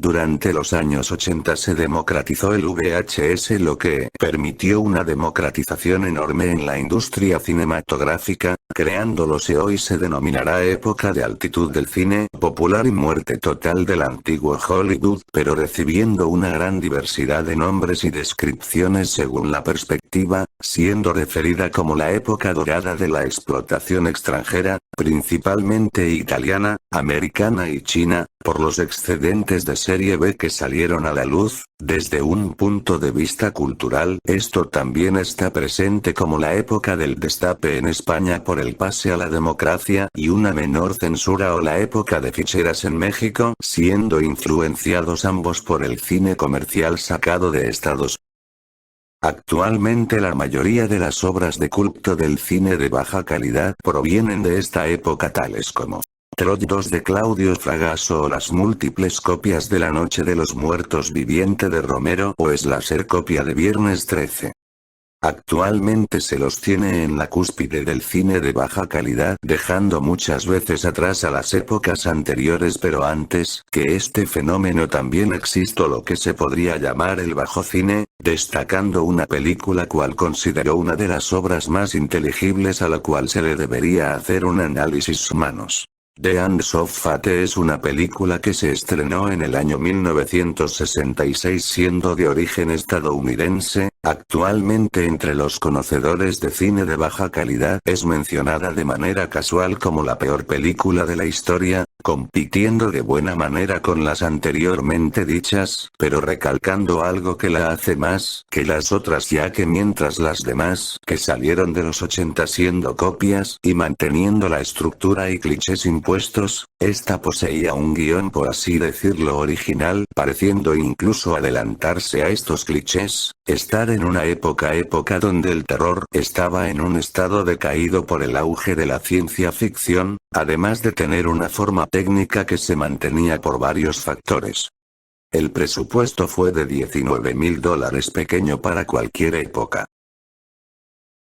Durante los años 80 se democratizó el VHS, lo que permitió una democratización enorme en la industria cinematográfica, creando lo que hoy se denominará época de altitud del cine popular y muerte total del antiguo Hollywood, pero recibiendo una gran diversidad de nombres y descripciones según la perspectiva, siendo referida como la época dorada de la explotación extranjera, principalmente italiana, americana y china, por los excedentes de serie B que salieron a la luz. Desde un punto de vista cultural, esto también está presente como la época del destape en España por el pase a la democracia y una menor censura, o la época de ficheras en México, siendo influenciados ambos por el cine comercial sacado de Estados. Actualmente la mayoría de las obras de culto del cine de baja calidad provienen de esta época, tales como Troll 2 de Claudio Fragasso o las múltiples copias de La Noche de los Muertos Viviente de Romero o Slasher copia de Viernes 13. Actualmente se los tiene en la cúspide del cine de baja calidad, dejando muchas veces atrás a las épocas anteriores, pero antes que este fenómeno también existió lo que se podría llamar el bajo cine, destacando una película cual consideró una de las obras más inteligibles a la cual se le debería hacer un análisis humanos. The Hands of Fate es una película que se estrenó en el año 1966 siendo de origen estadounidense. Actualmente entre los conocedores de cine de baja calidad es mencionada de manera casual como la peor película de la historia, compitiendo de buena manera con las anteriormente dichas, pero recalcando algo que la hace más que las otras, ya que mientras las demás que salieron de los 80 siendo copias y manteniendo la estructura y clichés impuestos, esta poseía un guión por así decirlo original, pareciendo incluso adelantarse a estos clichés, estar en una época donde el terror estaba en un estado decaído por el auge de la ciencia ficción, además de tener una forma técnica que se mantenía por varios factores. El presupuesto fue de $19,000, pequeño para cualquier época.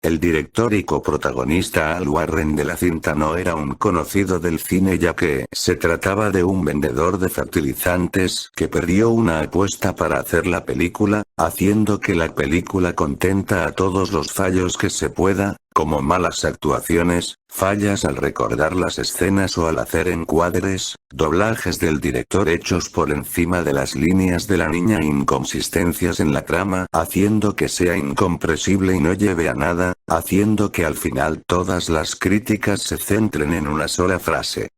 El director y coprotagonista Al Warren de la cinta no era un conocido del cine, ya que se trataba de un vendedor de fertilizantes que perdió una apuesta para hacer la película, haciendo que la película contenta a todos los fallos que se pueda, como malas actuaciones, fallas al recordar las escenas o al hacer encuadres, doblajes del director hechos por encima de las líneas de la niña e inconsistencias en la trama, haciendo que sea incomprensible y no lleve a nada, haciendo que al final todas las críticas se centren en una sola frase.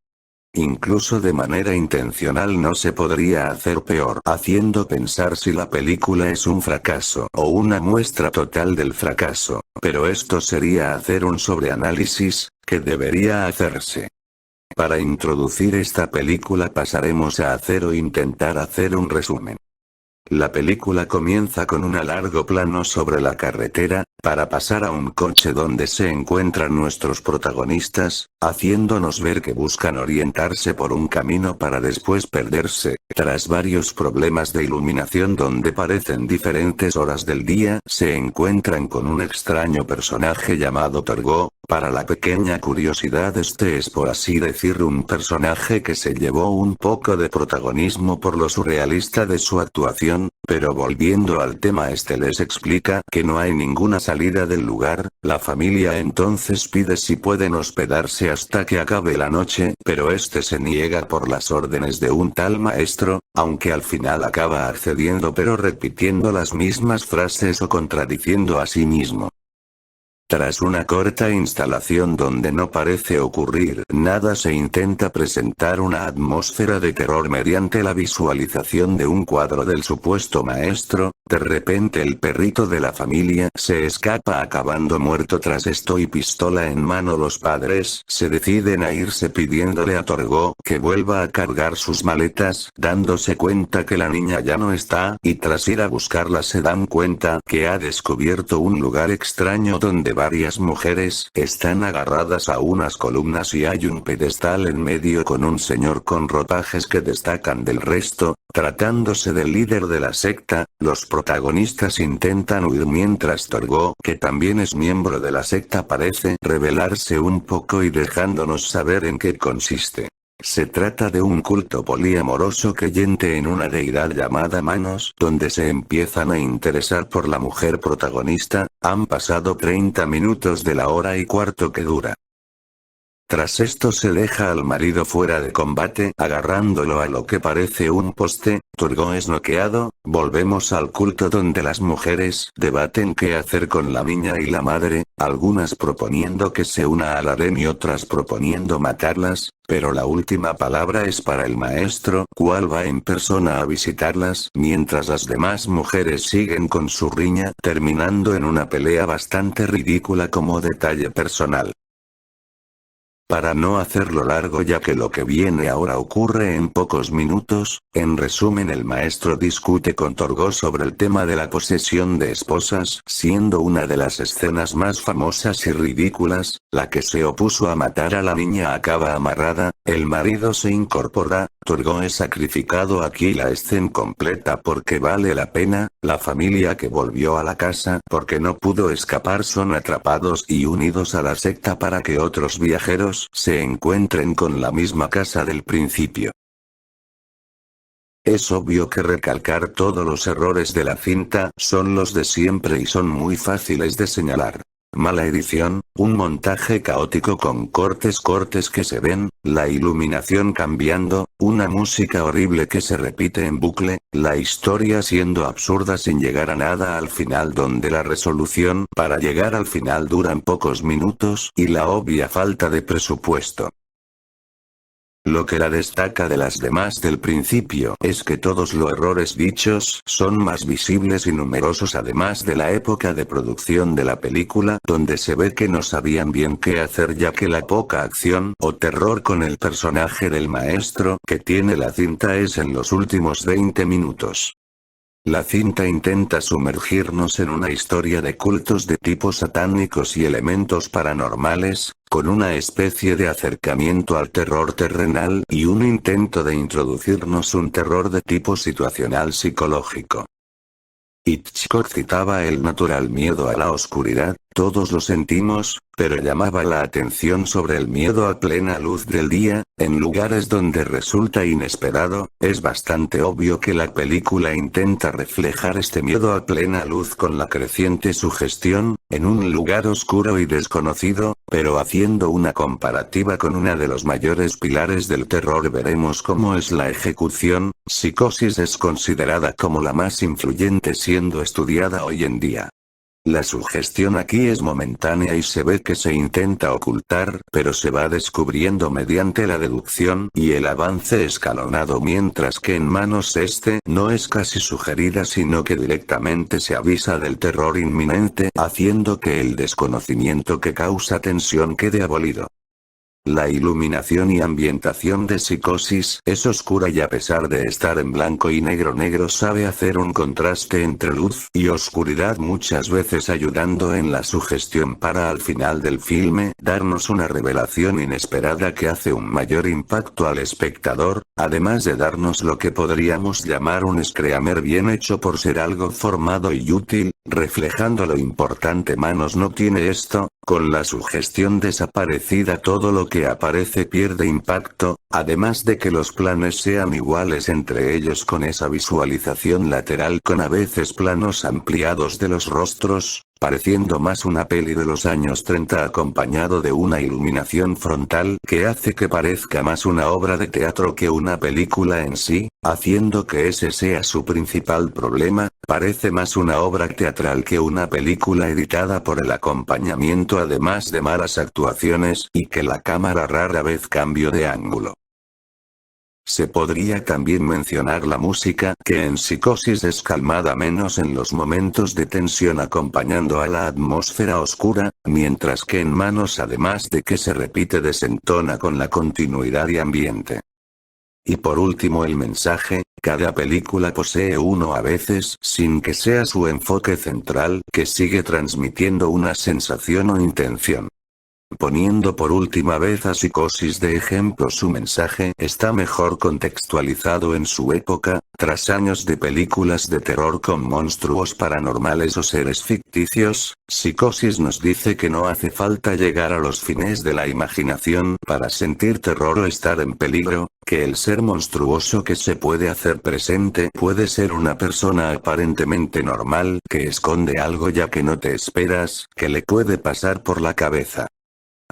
Incluso de manera intencional no se podría hacer peor, haciendo pensar si la película es un fracaso o una muestra total del fracaso, pero esto sería hacer un sobreanálisis, que debería hacerse. Para introducir esta película pasaremos a hacer o intentar hacer un resumen. La película comienza con un largo plano sobre la carretera, para pasar a un coche donde se encuentran nuestros protagonistas, haciéndonos ver que buscan orientarse por un camino para después perderse. Tras varios problemas de iluminación donde parecen diferentes horas del día, se encuentran con un extraño personaje llamado Torgo. Para la pequeña curiosidad, este es por así decir un personaje que se llevó un poco de protagonismo por lo surrealista de su actuación, pero volviendo al tema, este les explica que no hay ninguna salida del lugar. La familia entonces pide si pueden hospedarse hasta que acabe la noche, pero este se niega por las órdenes de un tal maestro, aunque al final acaba accediendo pero repitiendo las mismas frases o contradiciendo a sí mismo. Tras una corta instalación donde no parece ocurrir nada, se intenta presentar una atmósfera de terror mediante la visualización de un cuadro del supuesto maestro. De repente el perrito de la familia se escapa acabando muerto. Tras esto y pistola en mano, los padres se deciden a irse pidiéndole a Torgo que vuelva a cargar sus maletas, dándose cuenta que la niña ya no está, y tras ir a buscarla se dan cuenta que ha descubierto un lugar extraño donde varias mujeres están agarradas a unas columnas y hay un pedestal en medio con un señor con ropajes que destacan del resto. Tratándose del líder de la secta, los protagonistas intentan huir mientras Torgo, que también es miembro de la secta, parece rebelarse un poco y dejándonos saber en qué consiste. Se trata de un culto poliamoroso creyente en una deidad llamada Manos, donde se empiezan a interesar por la mujer protagonista. Han pasado 30 minutos de la hora y cuarto que dura. Tras esto se deja al marido fuera de combate, agarrándolo a lo que parece un poste. Turgot es noqueado. Volvemos al culto donde las mujeres debaten qué hacer con la niña y la madre, algunas proponiendo que se una al harem y otras proponiendo matarlas, pero la última palabra es para el maestro, cual va en persona a visitarlas, mientras las demás mujeres siguen con su riña, terminando en una pelea bastante ridícula como detalle personal. Para no hacerlo largo ya que lo que viene ahora ocurre en pocos minutos, en resumen el maestro discute con Turgot sobre el tema de la posesión de esposas, siendo una de las escenas más famosas y ridículas, la que se opuso a matar a la niña acaba amarrada, el marido se incorpora, Turgot es sacrificado aquí la escena completa porque vale la pena, la familia que volvió a la casa porque no pudo escapar son atrapados y unidos a la secta para que otros viajeros se encuentren con la misma casa del principio. Es obvio que recalcar todos los errores de la cinta son los de siempre y son muy fáciles de señalar. Mala edición, un montaje caótico con cortes que se ven, la iluminación cambiando, una música horrible que se repite en bucle, la historia siendo absurda sin llegar a nada al final donde la resolución para llegar al final duran pocos minutos y la obvia falta de presupuesto. Lo que la destaca de las demás del principio es que todos los errores dichos son más visibles y numerosos además de la época de producción de la película donde se ve que no sabían bien qué hacer ya que la poca acción o terror con el personaje del maestro que tiene la cinta es en los últimos 20 minutos. La cinta intenta sumergirnos en una historia de cultos de tipos satánicos y elementos paranormales, con una especie de acercamiento al terror terrenal y un intento de introducirnos un terror de tipo situacional psicológico. Hitchcock citaba el natural miedo a la oscuridad, todos lo sentimos, pero llamaba la atención sobre el miedo a plena luz del día, en lugares donde resulta inesperado. Es bastante obvio que la película intenta reflejar este miedo a plena luz con la creciente sugestión, en un lugar oscuro y desconocido, pero haciendo una comparativa con uno de los mayores pilares del terror veremos cómo es la ejecución. Psicosis es considerada como la más influyente siendo estudiada hoy en día. La sugestión aquí es momentánea y se ve que se intenta ocultar, pero se va descubriendo mediante la deducción y el avance escalonado mientras que en Manos no es casi sugerida sino que directamente se avisa del terror inminente haciendo que el desconocimiento que causa tensión quede abolido. La iluminación y ambientación de Psicosis es oscura y a pesar de estar en blanco y negro sabe hacer un contraste entre luz y oscuridad muchas veces ayudando en la sugestión para al final del filme darnos una revelación inesperada que hace un mayor impacto al espectador, además de darnos lo que podríamos llamar un screamer bien hecho por ser algo formado y útil, reflejando lo importante Manos no tiene esto. Con la sugestión desaparecida todo lo que aparece pierde impacto, además de que los planes sean iguales entre ellos con esa visualización lateral con a veces planos ampliados de los rostros, pareciendo más una peli de los años 30 acompañado de una iluminación frontal que hace que parezca más una obra de teatro que una película en sí, haciendo que ese sea su principal problema, parece más una obra teatral que una película editada por el acompañamiento además de malas actuaciones y que la cámara rara vez cambio de ángulo. Se podría también mencionar la música que en Psicosis es calmada menos en los momentos de tensión acompañando a la atmósfera oscura, mientras que en Manos además de que se repite desentona con la continuidad y ambiente. Y por último el mensaje, cada película posee uno a veces sin que sea su enfoque central que sigue transmitiendo una sensación o intención. Poniendo por última vez a Psicosis de ejemplo, su mensaje está mejor contextualizado en su época, tras años de películas de terror con monstruos paranormales o seres ficticios. Psicosis nos dice que no hace falta llegar a los fines de la imaginación para sentir terror o estar en peligro, que el ser monstruoso que se puede hacer presente puede ser una persona aparentemente normal que esconde algo ya que no te esperas, que le puede pasar por la cabeza.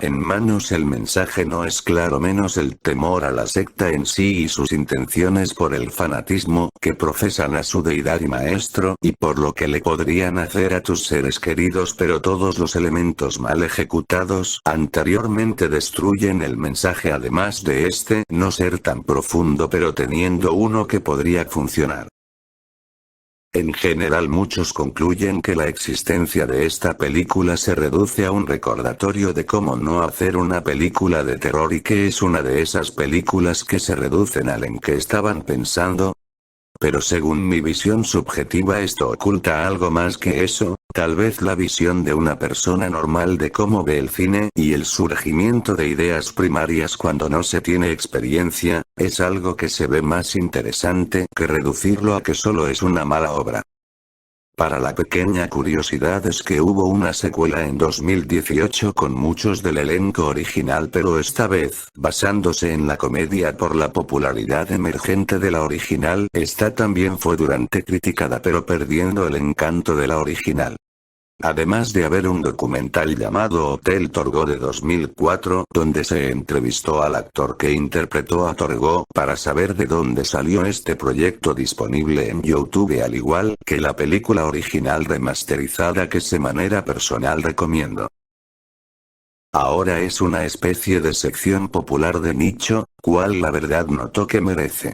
En Manos el mensaje no es claro, menos el temor a la secta en sí y sus intenciones por el fanatismo que profesan a su deidad y maestro y por lo que le podrían hacer a tus seres queridos, pero todos los elementos mal ejecutados anteriormente destruyen el mensaje, además de este no ser tan profundo pero teniendo uno que podría funcionar. En general muchos concluyen que la existencia de esta película se reduce a un recordatorio de cómo no hacer una película de terror y que es una de esas películas que se reducen al en que estaban pensando. Pero según mi visión subjetiva esto oculta algo más que eso, tal vez la visión de una persona normal de cómo ve el cine y el surgimiento de ideas primarias cuando no se tiene experiencia, es algo que se ve más interesante que reducirlo a que solo es una mala obra. Para la pequeña curiosidad es que hubo una secuela en 2018 con muchos del elenco original, pero esta vez basándose en la comedia por la popularidad emergente de la original. Esta también fue duramente criticada pero perdiendo el encanto de la original. Además de haber un documental llamado Hotel Torgo de 2004, donde se entrevistó al actor que interpretó a Torgo para saber de dónde salió este proyecto, disponible en YouTube al igual que la película original remasterizada que de manera personal recomiendo. Ahora es una especie de sección popular de nicho, cual la verdad noto que merece.